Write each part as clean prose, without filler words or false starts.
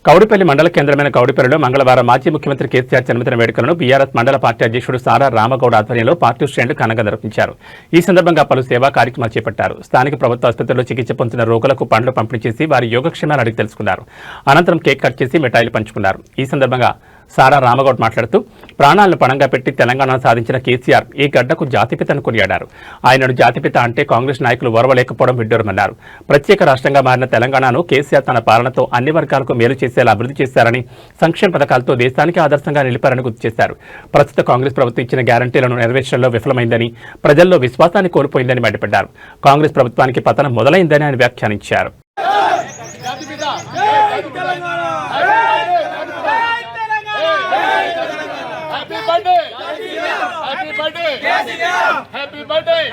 కౌడిపల్లి మండల కేంద్రమైన కౌడిపల్లిలో మంగళవారం మాజీ ముఖ్యమంత్రి కేసీఆర్ జన్మదిన వేడుకలను బీఆర్ఎస్ మండల పార్టీ అధ్యక్షుడు సారా రామగౌడ్ ఆధ్వర్యంలో పార్టీ శ్రేణులు ఘనంగా నిర్వహించారు. ఈ సందర్భంగా పలు సేవా కార్యక్రమాలు చేపట్టారు. స్థానిక ప్రభుత్వ ఆసుపత్రిలో చికిత్స పొందుతున్న రోగులకు పండ్లు పంపిణీ చేసి వారి యోగక్షేమాలు అడిగి తెలుసుకున్నారు. అనంతరం కేక్ కట్ చేసి మిఠాయిలు పంచుకున్నారు. ఈ సందర్భంగా సారా రామగౌడ్ మాట్లాడుతూ ప్రాణాలను పణంగా పెట్టి తెలంగాణను సాధించిన కేసీఆర్ ఈ గడ్డకు జాతిపితను కొనియాడారు. ఆయనను జాతిపిత అంటే కాంగ్రెస్ నాయకులు ఓర్వలేకపోవడం విడ్డూరమన్నారు. ప్రత్యేక రాష్ట్రంగా మారిన తెలంగాణను కేసీఆర్ తన పాలనతో అన్ని వర్గాలకు మేలు చేసేలా అభివృద్ధి చేశారని, సంక్షేమ పథకాలతో దేశానికి ఆదర్శంగా నిలిపారని గుర్తు చేశారు. ప్రస్తుత కాంగ్రెస్ ప్రభుత్వం ఇచ్చిన గ్యారంటీలను నెరవేర్చడంలో విఫలమైందని, ప్రజల్లో విశ్వాసాన్ని కోల్పోయిందని మండిపడ్డారు. కాంగ్రెస్ ప్రభుత్వానికి పతనం మొదలైందని ఆయన వ్యాఖ్యానించారు. Happy birthday!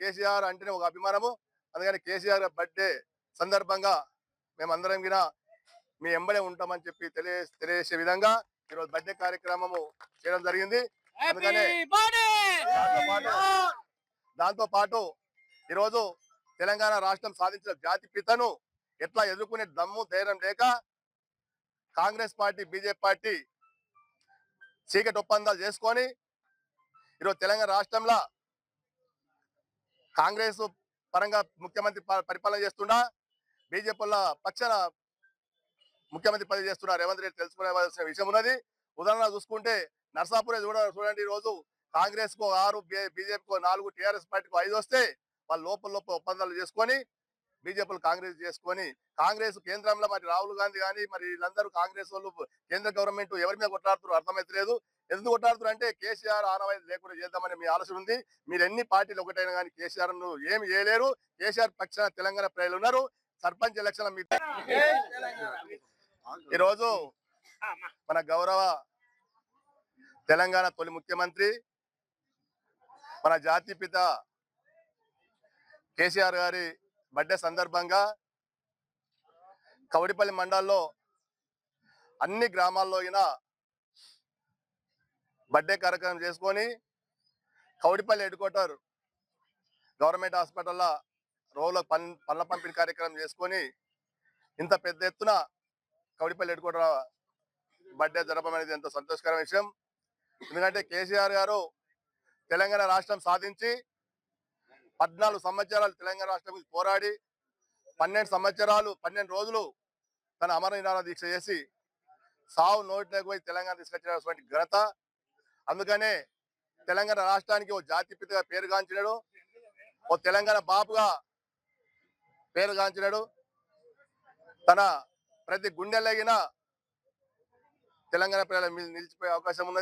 కేసీఆర్ అంటేనే ఒక అభిమానము. అందుకని కేసీఆర్ బర్త్డే సందర్భంగా మేమందరం గిన మీ ఎంబడే ఉంటామని చెప్పి తెలియజేసే విధంగా ఈరోజు బర్త్డే కార్యక్రమము చేయడం జరిగింది. అందుకనే దాంతో పాటు ఈరోజు తెలంగాణ రాష్ట్రం సాధించిన జాతి పితను ఎట్లా ఎదుర్కొనే దమ్ము ధైర్యం లేక కాంగ్రెస్ పార్టీ, బీజేపీ పార్టీ చీకటి ఒప్పందాలు చేసుకొని ఈరోజు తెలంగాణ రాష్ట్రంలో కాంగ్రెస్ పరంగా ముఖ్యమంత్రి పరిపాలన చేస్తున్నా, బీజేపీల పక్షాన ముఖ్యమంత్రి పదవి చేస్తున్నా రేవంత్ రెడ్డి తెలుసుకోవాల్సిన విషయం ఉన్నది. ఉదాహరణ చూసుకుంటే నర్సాపురే చూడండి, ఈ రోజు కాంగ్రెస్ కు 6, బీజేపీకు 4, టీఆర్ఎస్ పార్టీకు 5 వస్తే వాళ్ళు లోపల ఒప్పందాలు చేసుకొని బీజేపీలు కాంగ్రెస్ చేసుకొని కాంగ్రెస్ కేంద్రంలో మరి రాహుల్ గాంధీ కానీ మరి వీళ్ళందరూ కాంగ్రెస్ వాళ్ళు కేంద్ర గవర్నమెంట్ ఎవరి మీద కొట్లాడుతారో అర్థమైతలేదు. ఎందుకు కొట్లాడుతారు అంటే కేసీఆర్ ఆనవాయితీ లేకుండా చేద్దామని మీ ఆలోచన ఉంది. మీరు ఎన్ని పార్టీలు ఒకటైనా కానీ కేసీఆర్ ను ఏమి చేయలేరు. కేసీఆర్ పక్షాన తెలంగాణ ప్రజలు ఉన్నారు. సర్పంచ్ ఎలక్షన్ మీ ఈరోజు మన గౌరవ తెలంగాణ తొలి ముఖ్యమంత్రి మన జాతిపిత కేసీఆర్ గారి బర్త్డే సందర్భంగా కౌడిపల్లి మండలంలో అన్ని గ్రామాల్లో బర్త్డే కార్యక్రమం చేసుకొని కౌడిపల్లి హెడ్ క్వార్టర్ గవర్నమెంట్ హాస్పిటల్లో రోజులో పళ్ళ పంపిణీ కార్యక్రమం చేసుకొని ఇంత పెద్ద ఎత్తున కౌడిపల్లి హెడ్ క్వార్టర్ బర్త్డే జరపడం అనేది ఎంతో సంతోషకరమైన విషయం. ఎందుకంటే కేసీఆర్ గారు తెలంగాణ రాష్ట్రం సాధించి 14 సంవత్సరాలు తెలంగాణ రాష్ట్రం పోరాడి 12 రోజులు తన అమర నిరాహార దీక్ష చేసి సావు నోట్లోకి పోయి తెలంగాణ తీసుకొచ్చినటువంటి ఘనత. అందుకనే తెలంగాణ రాష్ట్రానికి ఓ జాతిపితగా పేరుగాంచినాడు, ఓ తెలంగాణ బాపుగా పేరుగాంచినాడు. తన ప్రతి గుండెలగిన తెలంగాణ ప్రజల మీద నిలిచిపోయే అవకాశం ఉన్నది.